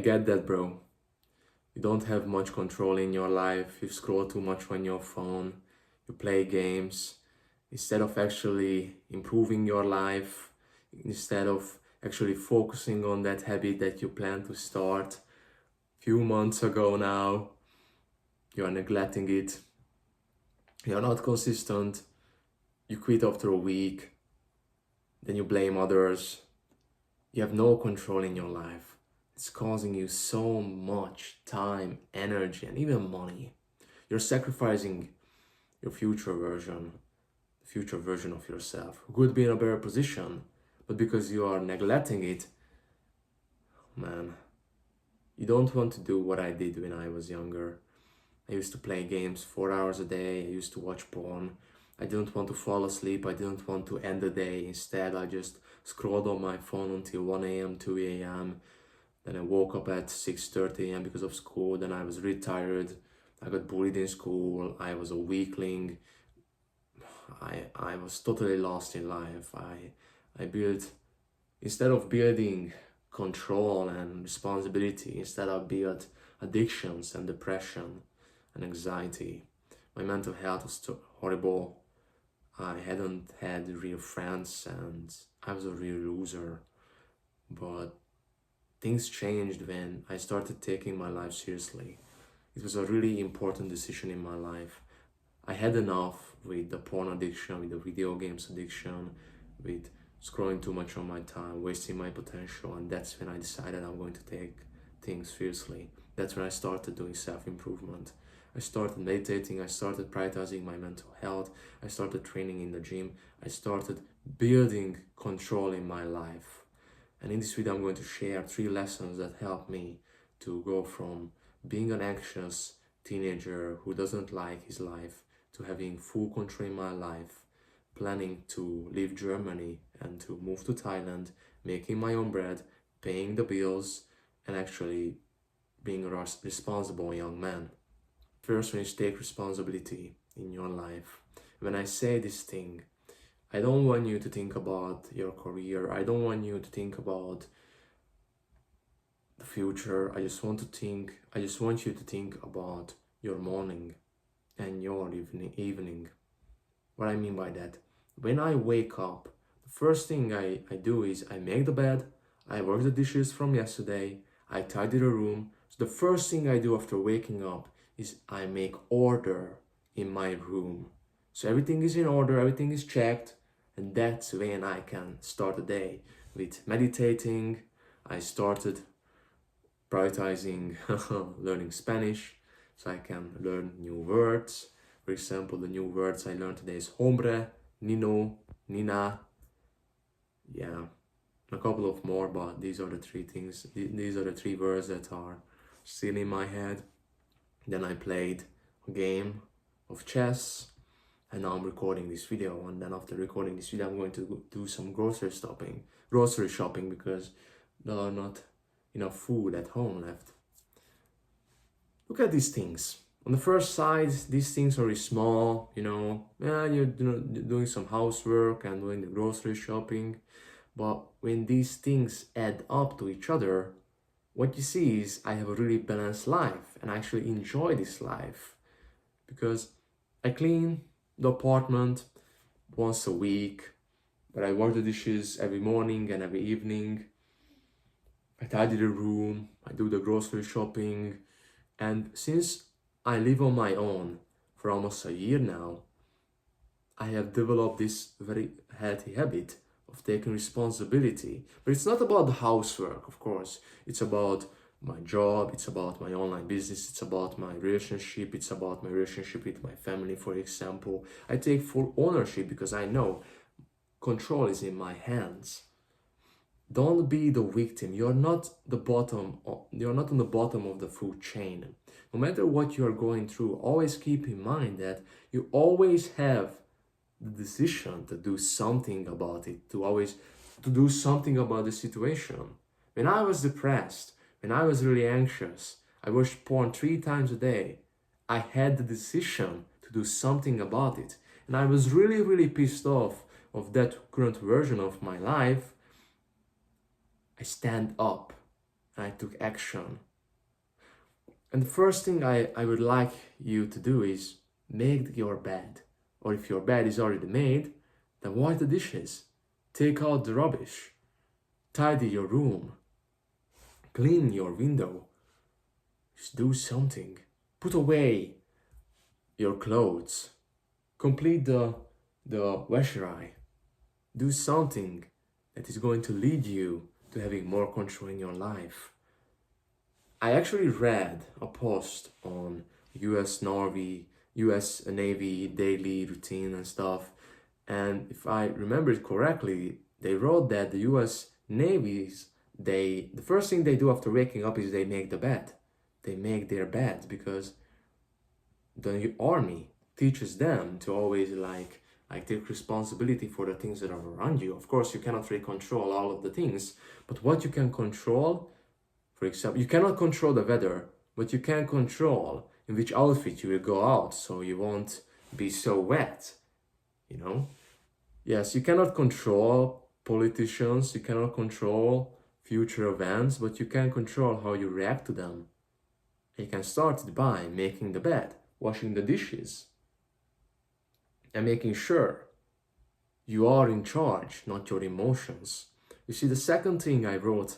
get that, bro. You don't have much control in your life. You scroll too much on your phone. You play games. Instead of actually improving your life, instead of actually focusing on that habit that you plan to start few months ago now, you are neglecting it. You are not consistent. You quit after a week. Then you blame others. You have no control in your life. It's causing you so much time, energy, and even money. You're sacrificing your future version of yourself, who could be in a better position, but because you are neglecting it, man, you don't want to do what I did when I was younger. I used to play games 4 hours a day. I used to watch porn. I didn't want to fall asleep. I didn't want to end the day. Instead, I just scrolled on my phone until 1 a.m., 2 a.m. Then I woke up at 6:30 a.m. because of school. Then I was really tired. I got bullied in school. I was a weakling. I was totally lost in life. I built, instead of building control and responsibility, instead I built addictions and depression and anxiety. My mental health was horrible. I hadn't had real friends and I was a real loser. But things changed when I started taking my life seriously. It was a really important decision in my life. I had enough with the porn addiction, with the video games addiction, with scrolling too much on my time, wasting my potential, and that's when I decided I'm going to take things seriously. That's when I started doing self-improvement. I started meditating, I started prioritizing my mental health, I started training in the gym, I started building control in my life. And in this video I'm going to share 3 lessons that helped me to go from being an anxious teenager who doesn't like his life to having full control in my life, planning to leave Germany and to move to Thailand, making my own bread, paying the bills, and actually being a responsible young man. First, when you take responsibility in your life. When I say this thing, I don't want you to think about your career. I don't want you to think about the future. I just want you to think about your morning and your evening. What I mean by that, when I wake up, the first thing I do is I make the bed, I wash the dishes from yesterday, I tidy the room. So the first thing I do after waking up is I make order in my room. So everything is in order, everything is checked, and that's when I can start the day. With meditating, I started prioritizing learning Spanish so I can learn new words. For example, the new words I learned today is hombre, nino, nina, yeah, a couple of more, but these are the 3 things. These are the 3 words that are still in my head. Then I played a game of chess, and now I'm recording this video. And then after recording this video, I'm going to do some grocery shopping because there are not enough food at home left. Look at these things. On the first side, these things are really small, you're doing some housework and doing the grocery shopping. But when these things add up to each other, what you see is I have a really balanced life and I actually enjoy this life because I clean the apartment once a week, but I wash the dishes every morning and every evening. I tidy the room, I do the grocery shopping, and since I live on my own for almost a year now, I have developed this very healthy habit of taking responsibility. But it's not about the housework, of course. It's about my job, it's about my online business, it's about my relationship, it's about my relationship with my family, for example. I take full ownership because I know control is in my hands. Don't be the victim. You're not on the bottom of the food chain. No matter what you're going through, always keep in mind that you always have the decision to do something about it, to do something about the situation. When I was depressed, when I was really anxious, I watched porn 3 times a day. I had the decision to do something about it. And I was really, really pissed off of that current version of my life. I stand up and I took action. And the first thing I would like you to do is make your bed. Or if your bed is already made, then wash the dishes, take out the rubbish, tidy your room, clean your window. Just do something. Put away your clothes. Complete the Vesherai. Do something that is going to lead you to having more control in your life. I actually read a post on US Navy daily routine and stuff, and if I remember it correctly, they wrote that the US Navy's the first thing they do after waking up is they make the bed. They make their beds because the army teaches them to always like take responsibility for the things that are around you. Of course, you cannot really control all of the things, but what you can control, for example, you cannot control the weather, but you can control in which outfit you will go out so you won't be so wet, you know? Yes, you cannot control politicians, you cannot control future events, but you can control how you react to them. You can start it by making the bed, washing the dishes, and making sure you are in charge, not your emotions. You see, the second thing I wrote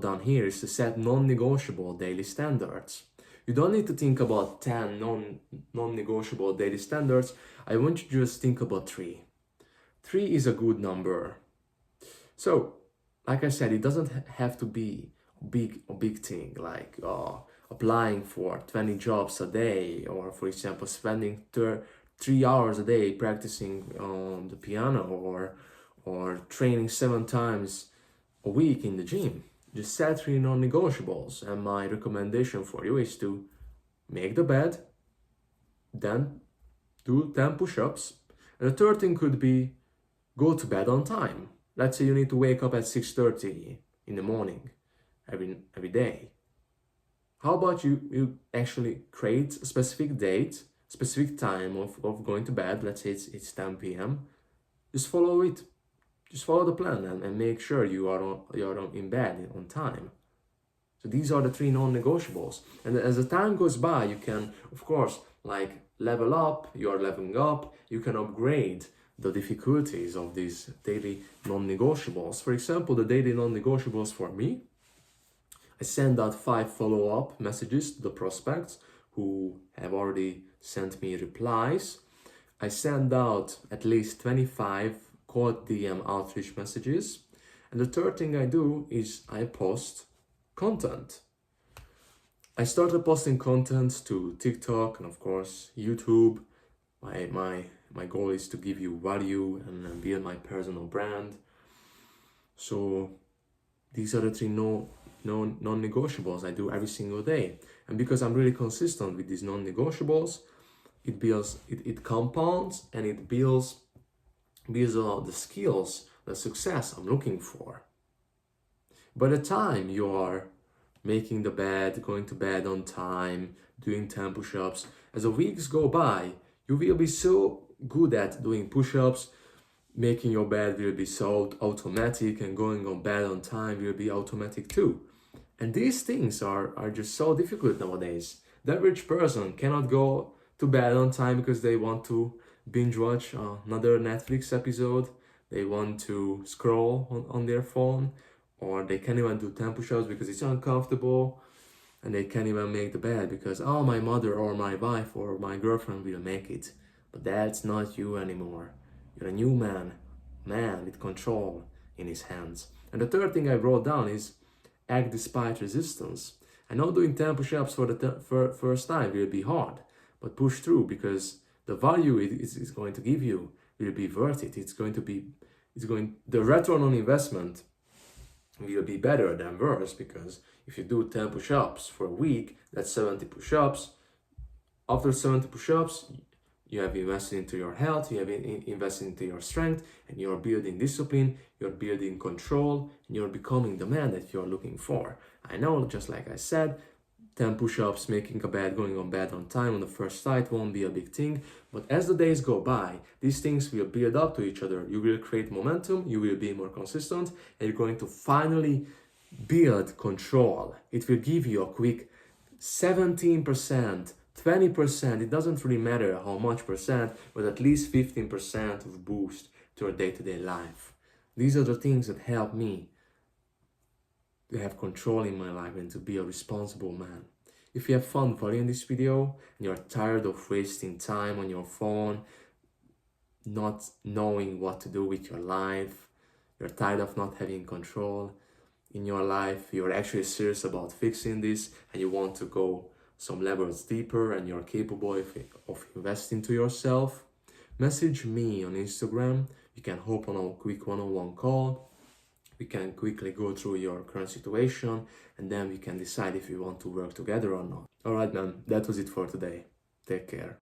down here is to set non-negotiable daily standards. You don't need to think about 10 non-negotiable daily standards. I want you to just think about 3. 3 is a good number. So, like I said, it doesn't have to be a big thing like applying for 20 jobs a day, or for example spending 3 hours a day practicing the piano, or training 7 times a week in the gym. Just set 3 non-negotiables, and my recommendation for you is to make the bed, then do 10 push-ups, and the third thing could be go to bed on time. Let's say you need to wake up at 6:30 in the morning every day. How about you actually create a specific date, specific time of going to bed. Let's say it's 10 p.m. Just follow it. Just follow the plan and make sure you are in bed on time. So these are the 3 non-negotiables. And as the time goes by, you can, of course, like level up, you are leveling up, you can upgrade the difficulties of these daily non-negotiables. For example, the daily non-negotiables for me, I send out 5 follow-up messages to the prospects who have already sent me replies. I send out at least 25 cold DM outreach messages. And the third thing I do is I post content. I started posting content to TikTok and of course YouTube. My goal is to give you value and build my personal brand. So these are the 3 non-negotiables I do every single day. And because I'm really consistent with these non-negotiables, it compounds and it builds the skills, the success I'm looking for. By the time you are making the bed, going to bed on time, doing 10 push-ups, as the weeks go by, you will be so good at doing push-ups, making your bed will be so automatic, and going on bed on time will be automatic too. And these things are just so difficult nowadays. The average person cannot go to bed on time because they want to binge watch another Netflix episode, they want to scroll on their phone, or they can't even do 10 push-ups because it's uncomfortable, and they can't even make the bed because, oh, my mother or my wife or my girlfriend will make it. But that's not you anymore. You're a new man with control in his hands. And the third thing I wrote down is act despite resistance. I know doing 10 push-ups for the first time will be hard, but push through because the value it is going to give you will be worth it. The return on investment will be better than worse, because if you do 10 push-ups for a week, that's 70 push-ups. After 70 push-ups, you have invested into your health, you have invested into your strength, and you're building discipline, you're building control, and you're becoming the man that you're looking for. I know, just like I said, 10 push-ups, making a bed, going on bed on time on the first sight won't be a big thing, but as the days go by, these things will build up to each other. You will create momentum, you will be more consistent, and you're going to finally build control. It will give you a quick 17%, 20%, it doesn't really matter how much percent, but at least 15% of boost to your day-to-day life. These are the things that help me to have control in my life and to be a responsible man. If you have found value in this video and you're tired of wasting time on your phone, not knowing what to do with your life, you're tired of not having control in your life, you're actually serious about fixing this and you want to go some levels deeper and you're capable of investing to yourself, message me on Instagram. You can hop on a quick one-on-one call. We can quickly go through your current situation and then we can decide if we want to work together or not. Alright man, that was it for today. Take care.